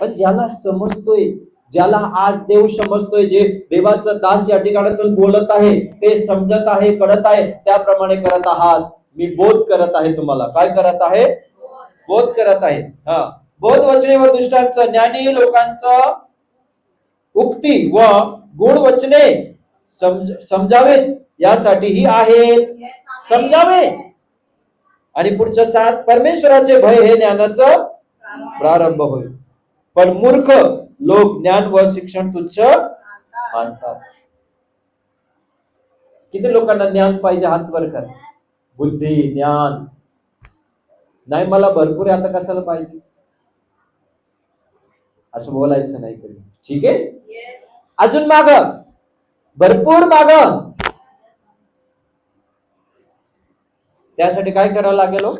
पण ज्याला समजतोय, ज्याला आज देव समजतोय, जे देवाचा दास या ठिकाणातून बोलत आहे, ते समजत आहे, कळत आहे, त्याप्रमाणे करत आहात. मी बोध करत आहे तुम्हाला. काय करत आहे? बोध करत आहे. हा, बोध वचने व दृष्टांत, ज्ञानी लोकांचं उक्ती व गूढ वचने समजावेत यासाठीही आहेत. समजावे. आणि पुढच्या 7, परमेश्वराचे भय हे ज्ञानाचं प्रारंभ होईल, पण मूर्ख लोक ज्ञान व शिक्षण तुच्छ मानतात. किती लोकांना ज्ञान पाहिजे? हात वर कर. बुद्धी, ज्ञान नाही, मला भरपूर आहे, आता कशाला पाहिजे? असं बोलायचं नाही कधी. ठीक आहे. अजून माग भरपूर मागा. त्यासाठी काय करावं लागेल हो?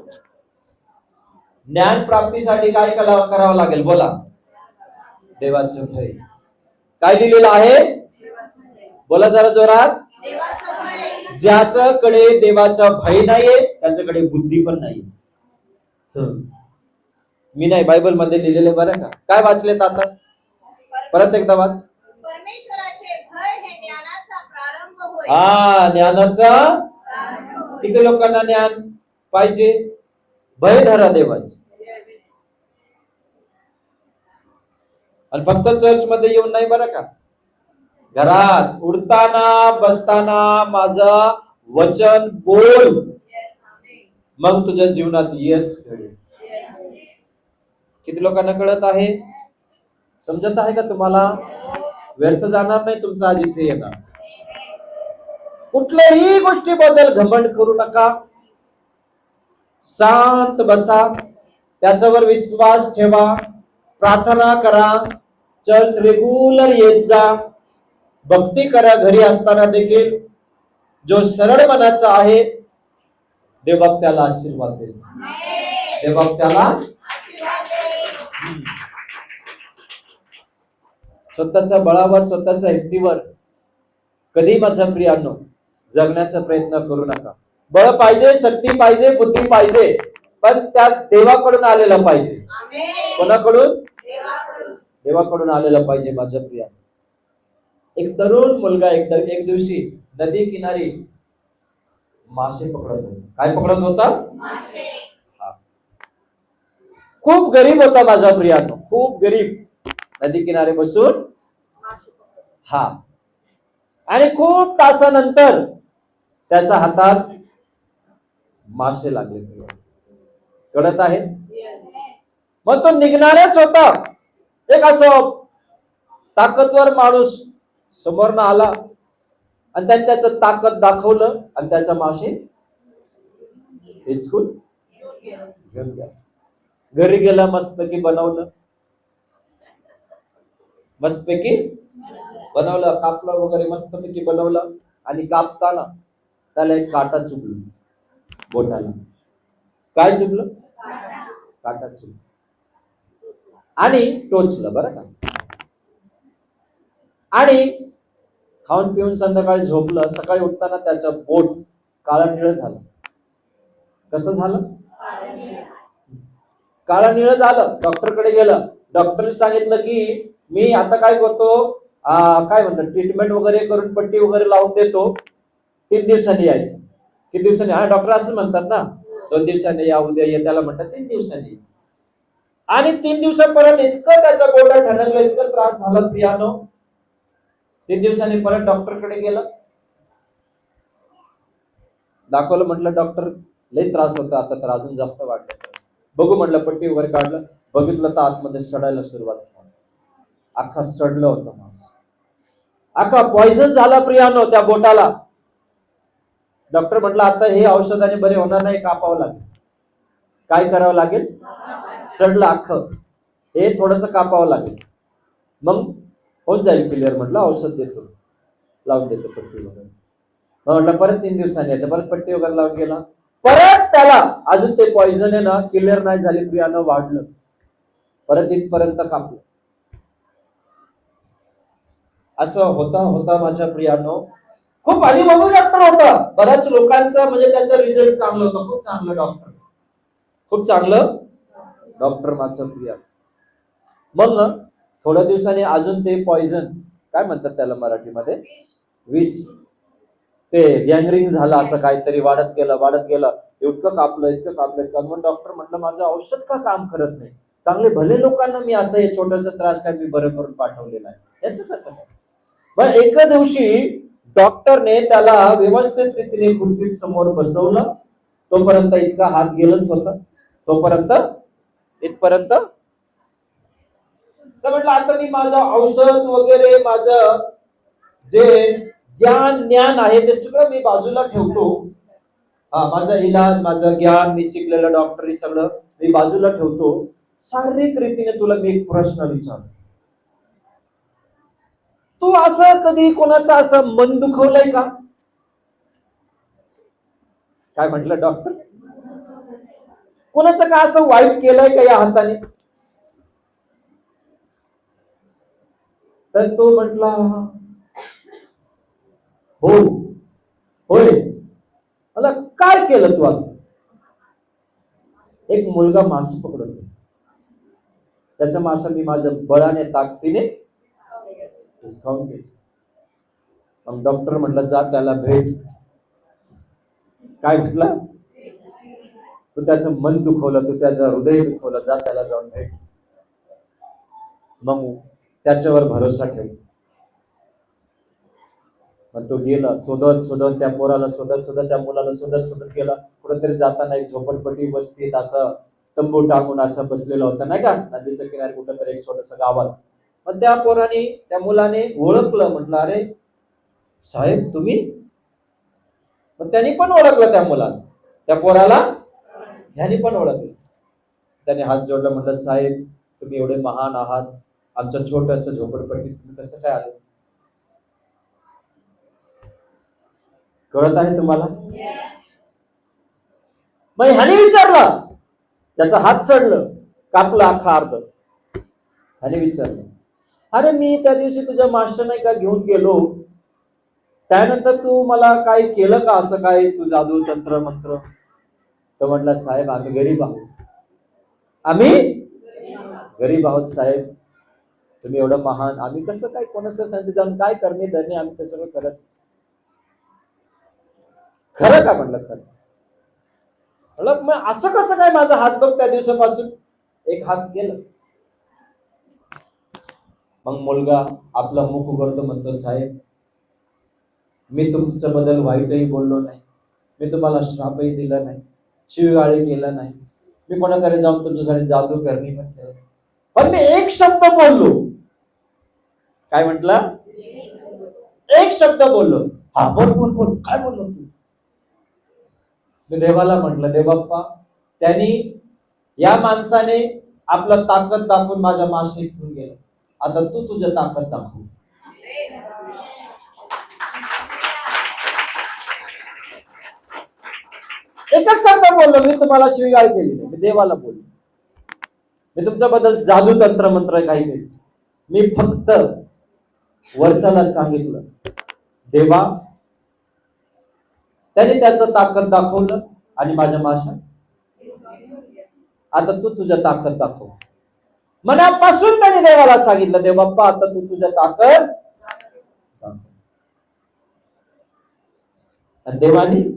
ज्ञान प्राप्तीसाठी काय करावं लागेल? बोला. देवाचं भय. काय लिहिलेलं आहे? बोला जरा जोरात. देवाचं भय. ज्याच्याकडे देवाचं भय नाहीये त्याच्याकडे बुद्धी पण नाही. मी नाही, बायबल मध्ये लिहिलेले बरं का. काय वाचलेत आता? परत एकदा वाच. परमेश्वराचे भय हे ज्ञानाचा प्रारंभ होय. ज्ञानाचा. प्रारंभ होय. किती लोकांना ज्ञान पाहिजे? भय धरा देवाच. आणि फक्त चर्च मध्ये येऊन नाही बरं का, घरात उठताना बसताना माझं वचन बोल, मग तुझ्या जीवनात यश घडेल. किती लोकांना कळत आहे? समजत आहे का तुम्हाला? व्यर्थ जाणार नाही तुमचा आज इथे येणार. कुठल्याही गोष्टीबद्दल घमंड करू नका. शांत बसा, त्याच्यावर विश्वास ठेवा, प्रार्थना करा, चर्च रेग्युलर येत जा, भक्ती करा घरी असताना देखील. जो सरळ मनाचा आहे देवबाप त्याला आशीर्वाद देईल. देवबाप त्याला स्वतःच्या बळावर स्वतःच्या हिमतीवर कधी माझ्या प्रियांनो जगण्याचा प्रयत्न करू नका. बळ पाहिजे, शक्ती पाहिजे, बुद्धी पाहिजे, पण त्यात देवाकडून आलेलं पाहिजे. कोणाकडून? देवाकडून आलेलं पाहिजे माझ्या प्रिया. एक तरुण मुलगा एक दिवशी नदी किनारी मासे पकडत होता. काय पकडत होता? मासे. खूप गरीब होता माझा प्रियानो, खूप गरीब. नदी किनारी बसून आणि खूप तासानंतर त्याच्या हातात मासे लागले. कळत आहे? मग तो निघणारच होता. एक असं ताकदवर माणूस समोर आला आणि त्याने त्याचं ताकद दाखवलं आणि त्याच्या मासे हिचकून घेऊन गेला. घरी गेला, मस्तपैकी बनवलं, कापलं वगैरे मस्तपैकी बनवलं. आणि कापताना त्याला एक काटा चुकलं बोटाला. काय चुकलं? काटा चुकलं आणि टोचलं बरं का. आणि खाऊन पिऊन संध्याकाळी झोपलं. सकाळी उठताना त्याचं बोट काळं निळं झालं. कसं झालं? काळं निळं झालं. डॉक्टरकडे गेलं. डॉक्टरने सांगितलं की मी आता काय करतो, काय म्हणतात, ट्रीटमेंट वगैरे करून पट्टी वगैरे लावून देतो, 3 दिवसांनी यायचं. किती दिवसांनी? डॉक्टर असं म्हणतात ना, 2 दिवसांनी या, उद्या ये, त्याला म्हणतात 3 दिवसांनी. आणि 3 दिवसापर्यंत इतकं त्याचा गोडा ठणकलं, इतकं त्रास झाला प्रियानो. 3 दिवसांनी परत डॉक्टरकडे गेलं, दाखवलं. म्हटलं डॉक्टर लई त्रास होता, आता तर अजून जास्त वाटलं. बघू म्हटलं, पट्टी वगैरे काढलं, बघितलं तर आतमध्ये सडायला सुरुवात झाली. अख्खा सडलं होतं मांस, अख्खा पॉइझन झाला प्रियानो त्या बोटाला. डॉक्टर म्हटलं आता हे औषधाने बरे होणार नाही, कापावं लागेल. काय करावं लागेल? सडलं अख्खं, हे थोडस कापावं लागेल, मग होऊन जाईल क्लिअर. म्हटलं औषध देतो, लावून देतो पट्टी वगैरे. म्हटलं परत 3 दिवसांनी याच्या, परत पट्टी वगैरे लावून गेला. परत त्याला अजून ते पॉइझन आहे ना क्लिअर नाही झाले प्रियानो, वाढलं. परत इथपर्यंत कापलं. असं होता माझ्या प्रियानो. खूप अनुभवी डॉक्टर होता. बऱ्याच लोकांचा म्हणजे त्याचा रिझल्ट चांगला होता. खूप चांगलं डॉक्टर, खूप चांगलं डॉक्टर माझं प्रिया. मग थोड्या दिवसांनी अजून ते पॉइझन, काय म्हणतात त्याला मराठीमध्ये, विष, ते गँग्रीन झालं, असं काहीतरी वाढत गेलं. इतकं कापलं. मग डॉक्टर म्हटलं माझं औषध का काम करत नाही? चांगले भले लोकांना मी असं हे छोटस त्रास काय मी बरं करून पाठवलेलं आहे, याचं कसं काय? पण एका दिवशी डॉक्टरने त्याला व्यवस्थित रीतीने खुर्चीत समोर बसवलं. तोपर्यंत इतका हात गेलच होता, तोपर्यंत इथपर्यंत. तर म्हटलं आता मी माझं औषध वगैरे, माझं जे ज्ञान आहे ते सगळं मी बाजूला ठेवतो. माझा इलाज, माझं ज्ञान, मी शिकलेलं डॉक्टरी सगळं मी बाजूला ठेवतो. शारीरिक रीतीने तुला मी एक प्रश्न विचारतो. तू असं कधी कोणाचं असं मन दुखवलंय का? काय म्हटलं डॉक्टर? कोणाचं का असं वाईट केलंय का या हाताने? तर तो म्हटला हो होय. मला काय केलं तू असं? एक मुलगा मासे पकडतो, त्याच्या मासा मी माझ्या बळाने ताकदीने हिसकावून घेतलं. मग डॉक्टर म्हटलं जा त्याला भेट. काय म्हटलं? तू त्याचं मन दुखवलं, तू त्याचं हृदय दुखवलं, जा त्याला जाऊन भेट. मग त्याच्यावर भरोसा ठेव. मग तो गेला शोधत शोधत त्या पोराला, शोधत शोधत त्या मुलाला शोधत शोधत गेला. कुठेतरी जाताना एक झोपडपट्टी वस्तीत असं तंबू टाकून असं बसलेला होता, नाही का, नदीच्या किनारी कुठेतरी एक छोटस गावात. मग त्या पोराने, त्या मुलाने ओळखलं, म्हटलं अरे साहेब तुम्ही? मग त्यांनी पण ओळखलं त्या मुलाला, त्या पोराला ह्यानी पण ओळखलं. त्याने हात जोडला, म्हटलं साहेब तुम्ही एवढे महान आहात, आमच्या छोट्याच झोपडपट्टीत तुम्ही कसं काय आले? कळत आहे तुम्हाला? मग ह्याने विचारलं, त्याचा हात सडलं, कापला अख्खा अर्ध. ह्याने विचारलं अरे मी त्या दिवशी तुझ्या मास्टर नाही का घेऊन गेलो, त्यानंतर तू मला काय केलं का, असं काय तू जादू तंत्र मंत्र? तो म्हटला साहेब आम्ही गरीब आहोत, आम्ही गरीब आहोत साहेब, तुम्ही एवढं महान, आम्ही कसं काय कोणाचं संधी जाऊन काय करणे धरणे, आम्ही ते सगळं करत. खरं का? म्हटलं खरं. म्हटलं मग असं कसं काय माझा हात बघ त्या दिवसापासून एक हात गेलं. मग मुलगा आपला मुख उघडतो, म्हणतो साहेब मी तुमच्या बद्दल वाईटही बोललो नाही, मी तुम्हाला श्रापही दिला नाही, शिवीगाळी केलं नाही, मी कोणाकडे जाऊन तुमच्यासाठी जादू करणे पण केलं, पण मी एक शब्द बोललो. काय म्हटलं? एक शब्द बोललो. हा बोल बोल बोल, काय बोललो तू? मी देवाला म्हटलं देवबाप्पा त्यांनी, या माणसाने आपलं ताकद दाखवून माझ्या माशी घेऊन गेला, आता तू तुझ्या ताकद दाखव. एकच शब्द बोललो, मी तुम्हाला शिवीगाळ केली नाही, मी देवाला बोललो, मी तुमच्याबद्दल जादू तंत्र मंत्र काही नाही, मी फक्त वरच्याला सांगितलं देवा, त्याने त्याचं ताकद दाखवलं आणि माझ्या माशा, आता तू तुझ्या ताकद दाखव. मनापासून त्याने देवाला सांगितलं देव बाप्पा आता तू तुझ्या ताकद दाखव. आणि देवानी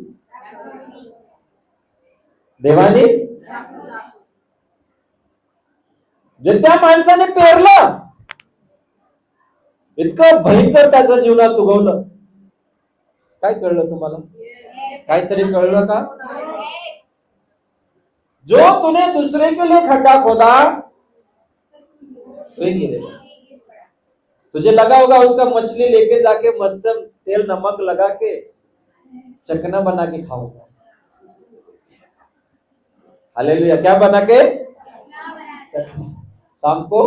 जे त्या माणसाने पेरलं, इतकं भयंकर त्याच्या जीवनात उगवलं. काय कळलं तुम्हाला? काहीतरी कळलं का? जो तूने दूसरे के लिए खड्डा खोदा तो ही गिरेगा. तुझे लगा होगा उसका मछली लेके जाके मस्त तेल नमक लगा के चकना बना के खाऊंगा. हालेलुया. क्या बना के? शाम को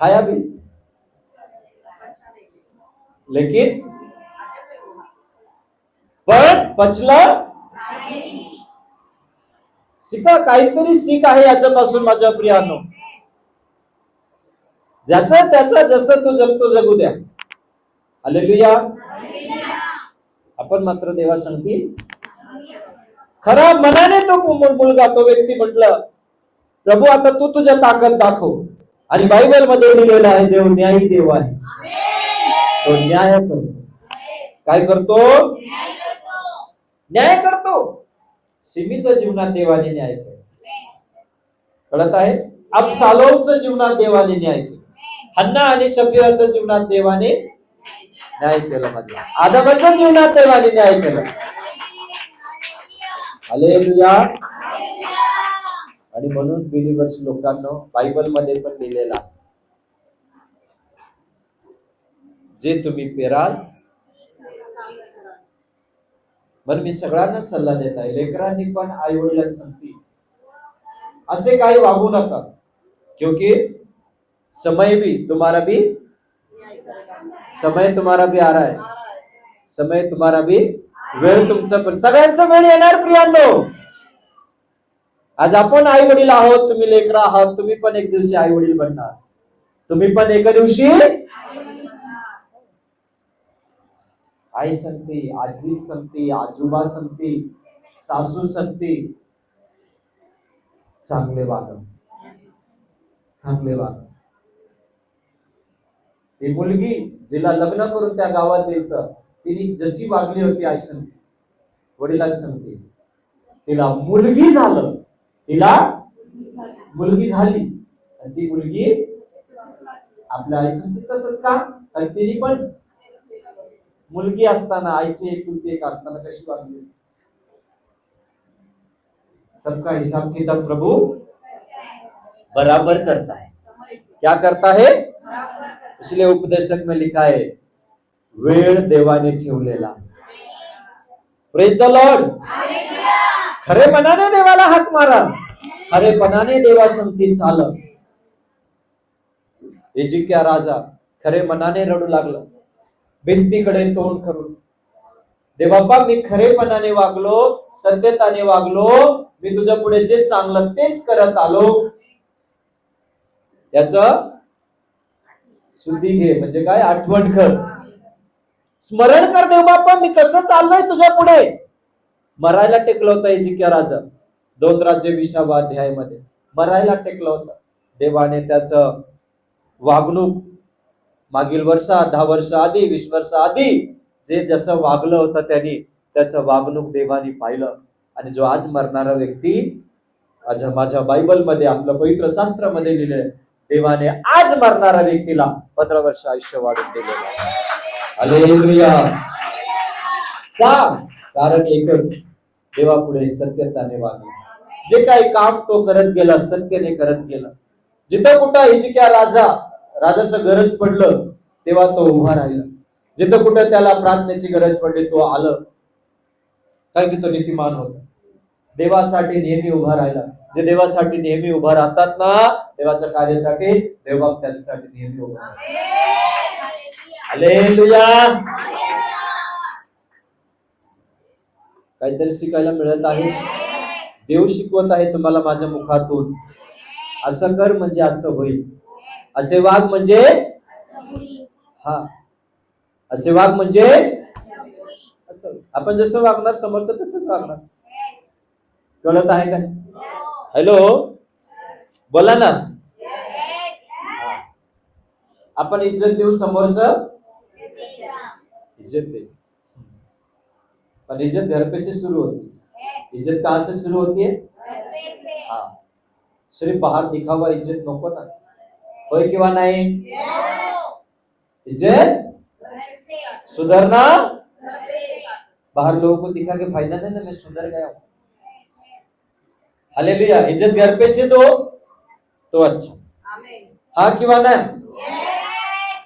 खाया भी, लेकिन पण पचलं. शिका, काहीतरी शिक आहे याच्यापासून माझ्या प्रियानो. ज्याचं त्याचं जसं तो जगतो जगू द्या. हालेलुया. आपण मात्र देवा सांगती खरा मनाने तो मुलगा, तो व्यक्ती म्हटलं प्रभू आता तू तुझ्या ताकद दाखव. आणि बायबल मध्ये लिहिलेलं आहे देव न्यायी देव आहे. तो न्याय करतो. काय करतो? न्याय करतो. सिमीच्या जीवनात देवाने न्याय केला. कळत आहे? अबशालोमच्या जीवनात देवाने न्याय केला. हन्ना आणि शफीराच्या जीवनात देवाने न्याय केला. माझ्या आदमाच्या जीवनात देवाने न्याय केला. हालेलुया. आणि म्हणून बिलीवर्स लोकांना बायबल मध्ये पण लिहिलेला जे तुम्ही पेराल. पण मी सगळ्यांना सल्ला देत आहे, लेकरांनी पण आई वडिलांना सांगते असे काही वागू नका, क्योंकि समय भी तुम्हारा भी समय तुम्हारा भी आ रहा है, समय तुम्हारा भी, वेळ तुमचा पण, सगळ्यांचा वेळ येणार प्रियांनो. आज आपण आई वडील आहोत, तुम्ही लेकरं आहात, तुम्ही पण एक दिवशी आई वडील बनणार, तुम्ही पण एका दिवशी आई संगती, आजी संगती, आजोबा संगती, सासू संगती. चांगले वागा, चांगले वागा. ही मुलगी जिला लग्न करून त्या गावात दिलं, तिने जशी वागली होती आई संगती, वडिलांची संगती, तिला मुलगी झालं, तिला मुलगी झाली, आणि ती मुलगी आपल्या आई संगती तसंच का, आणि तिने पण मुलगी असताना, आईची एकुलती एक असताना कशी वागली. सबका हिसाब किताब प्रभु बराबर करता है. क्या करता है? इसलिए उपदेशक में लिखा है, वेळ देवाने ठेवलेला. Praise the Lord. खरे मनाने देवाला हाक मारा, खरेपणाने देवा संगती चाल. हिजकिया राजा खरे मनाने रडू लागला, भिंतीकडे तोंड करून, देवाप्पा मी खरेपणाने वागलो, सत्यताने वागलो, मी तुझ्या पुढे जे चांगलं तेच करत आलो, याच शुद्धी घे. म्हणजे काय? आठवण कर, स्मरण कर. देवबाप्पा मी कसं चाललोय तुझ्या पुढे. मरायला टेकलं होतं हिजकिया राजा, 2 राज्य 20व्या अध्यायामध्ये मरायला टेकलं होतं. देवाने त्याचं वागणूक मागील वर्षा, 10 वर्ष आधी, 20 वर्ष आधी जे जसं वागलं होतं त्यांनी, त्याचं वागणूक देवाने पाहिलं. आणि जो आज मरणारा व्यक्ती, आज माझ्या बायबलमध्ये, आपलं पवित्र शास्त्रामध्ये लिहिलंय, देवाने आज मरणाऱ्या व्यक्तीला 15 वर्ष आयुष्य वाढून दिलेलं आहे. हालेलुया. का? कारण एकच, देवापुढे सत्यताने वागला. जे काही काम तो करत गेला, सत्याने करत गेला. जिथं कुठं हिजकिया राजाचं गरज पडलं तेव्हा तो उभा राहिला. जिथं कुठं त्याला प्रार्थनेची गरज पडली तो आलं, कारण की तो नीतिमान होता. देवासाठी नेहमी उभा राहिला. जे देवासाठी नेहमी उभा राहतात ना, देवाच्या कार्यासाठी, देवबाप त्याच्यासाठी नेहमी उभा राहतात. हालेलुया. काहीतरी शिकायला मिळत आहे. देव शिकवत आहे तुम्हाला माझ्या मुखातून. असं कर म्हणजे असं होईल, असे वाग म्हणजे हा, असे वाग म्हणजे असं. आपण जसं वागणार समोरचं तसंच वागणार. कळत आहे का? हॅलो, बोला ना. आपण इज्जत देऊ, समोरचं इज्जत दे. पण इज्जत घर पे से शुरू होती. इज्जत कहां से शुरू होती है? हाँ. सिर्फ बाहर दिखावा इज्जत नको ना. होय किंवा नाही? इज्जत सुधरना. बाहर लोगों को दिखा के फायदा नहीं ना, मैं सुधर गया हूं. हालेलुया. इज्जत घर पे से दो तो अच्छा. हा किंवा नाही?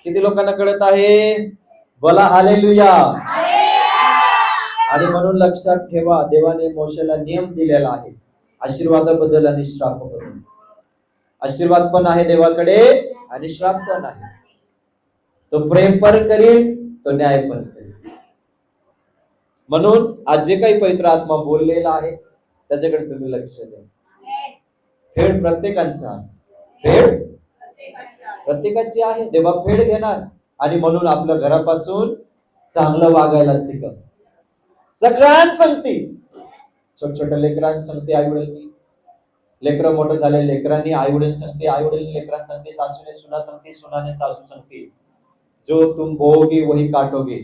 किती लोकांना कळत आहे? बोला हालेलुया. आणि म्हणून लक्षात ठेवा, देवाने मोशेला नियम दिलेला आहे, आशीर्वादाबद्दल आणि श्रापाबद्दल. आशीर्वाद पण आहे देवाकडे आणि श्राप पण आहे. तो प्रेम पण करील, तो न्याय पण करील. म्हणून आज जे काही पवित्र आत्मा बोललेला आहे त्याच्याकडे तुम्ही लक्ष द्या. फेड प्रत्येकाचा, फेड प्रत्येकाची आहे. देवा फेड घेणार. आणि म्हणून आपल्या घरापासून चांगलं वागायला शिका. सगळ्यांना सांगते, छोट्या लेकरांना सांगते आई वडील, लेकरं मोठं झाले लेकरांनी आई वडील सांगते, आई वडील लेकरांना सांगते, सासूने सुना सांगते, सुनाने सासू सांगते. जो तुम बोओगे वही काटोगे.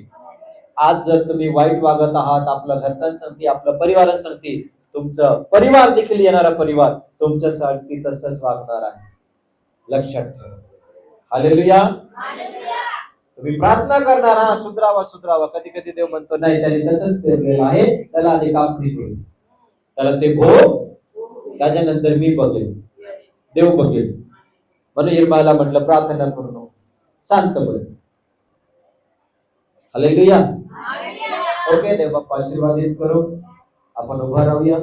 आज जर तुम्ही वाईट वागत आहात, आपल्या घरच्यांना सांगते, आपल्या परिवाराला सांगते, तुमचं परिवार देखील, येणारा परिवार तुमच्यासाठी तसंच वागणार आहे. लक्षात ठेवा. हालेलुया. तुम्ही प्रार्थना करणार, हा सुधरावा. कधी कधी देव म्हणतो नाही, त्याने तसंच केलेलं आहे, त्याला अधिक आपली देईल, त्याला ते भोग, त्याच्यानंतर मी बघेल, देव बघेल. म्हणून इरमाला म्हटलं प्रार्थना करू नको, शांत बस. हालेलुया. ओके, देव बाप्पा आशीर्वादित करू. आपण उभा राहूया.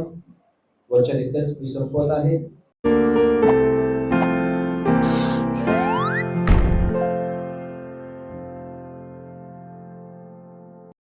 वचन इथेच मी संपवत आहे.